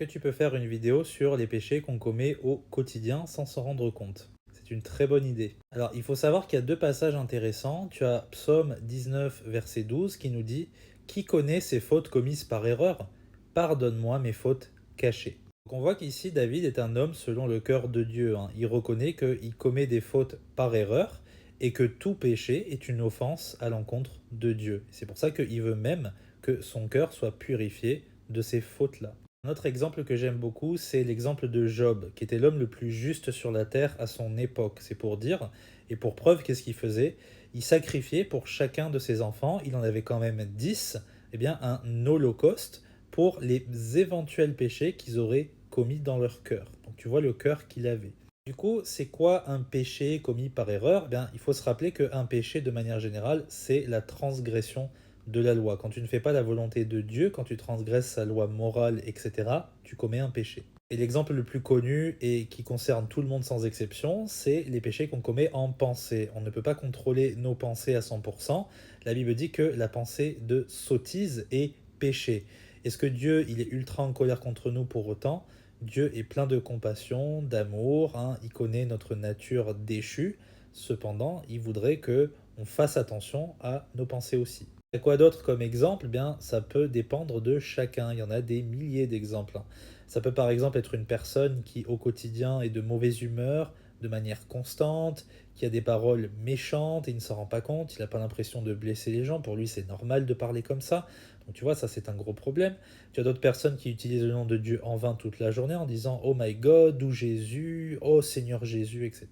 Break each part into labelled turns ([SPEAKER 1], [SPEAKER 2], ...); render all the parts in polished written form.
[SPEAKER 1] Que tu peux faire une vidéo sur les péchés qu'on commet au quotidien sans s'en rendre compte. C'est une très bonne idée. Alors, il faut savoir qu'il y a deux passages intéressants. Tu as Psaume 19, verset 12, qui nous dit: Qui connaît ses fautes commises par erreur? Pardonne-moi mes fautes cachées. Donc on voit qu'ici, David est un homme selon le cœur de Dieu, hein. Il reconnaît qu'il commet des fautes par erreur et que tout péché est une offense à l'encontre de Dieu. C'est pour ça qu'il veut même que son cœur soit purifié de ces fautes-là. Un autre exemple que j'aime beaucoup, c'est l'exemple de Job, qui était l'homme le plus juste sur la terre à son époque. C'est pour dire, et pour preuve, qu'est-ce qu'il faisait? Il sacrifiait pour chacun de ses enfants, il en avait quand même 10, eh bien, un holocauste pour les éventuels péchés qu'ils auraient commis dans leur cœur. Donc tu vois le cœur qu'il avait. Du coup, c'est quoi un péché commis par erreur? Eh bien, il faut se rappeler qu'un péché, de manière générale, c'est la transgression de la loi. Quand tu ne fais pas la volonté de Dieu, quand tu transgresses sa loi morale, etc., tu commets un péché. Et l'exemple le plus connu et qui concerne tout le monde sans exception, c'est les péchés qu'on commet en pensée. On ne peut pas contrôler nos pensées à 100%. La Bible dit que la pensée de sottise est péché. Est-ce que Dieu, il est ultra en colère contre nous pour autant? Dieu est plein de compassion, d'amour, hein, il connaît notre nature déchue. Cependant, il voudrait que on fasse attention à nos pensées aussi. Et quoi d'autre comme exemple? Eh bien, ça peut dépendre de chacun. Il y en a des milliers d'exemples, hein. Ça peut par exemple être une personne qui au quotidien est de mauvaise humeur, de manière constante, qui a des paroles méchantes et il ne s'en rend pas compte, il n'a pas l'impression de blesser les gens, pour lui c'est normal de parler comme ça. Donc tu vois, ça c'est un gros problème. Tu as d'autres personnes qui utilisent le nom de Dieu en vain toute la journée en disant Oh my God, ou Jésus, oh Seigneur Jésus, etc.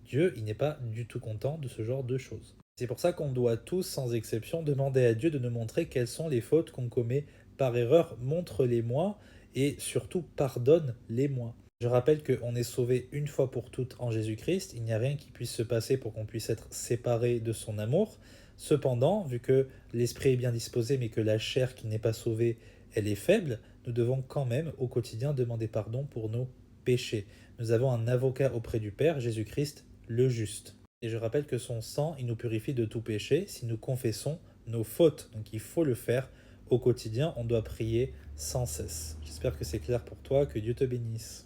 [SPEAKER 1] Dieu, il n'est pas du tout content de ce genre de choses. C'est pour ça qu'on doit tous, sans exception, demander à Dieu de nous montrer quelles sont les fautes qu'on commet par erreur, montre-les-moi, et surtout pardonne-les-moi. Je rappelle qu'on est sauvé une fois pour toutes en Jésus-Christ, il n'y a rien qui puisse se passer pour qu'on puisse être séparé de son amour. Cependant, vu que l'esprit est bien disposé mais que la chair qui n'est pas sauvée, elle est faible, nous devons quand même au quotidien demander pardon pour nos péchés. Nous avons un avocat auprès du Père, Jésus-Christ, le juste. Et je rappelle que son sang, il nous purifie de tout péché si nous confessons nos fautes. Donc il faut le faire au quotidien, on doit prier sans cesse. J'espère que c'est clair pour toi, que Dieu te bénisse.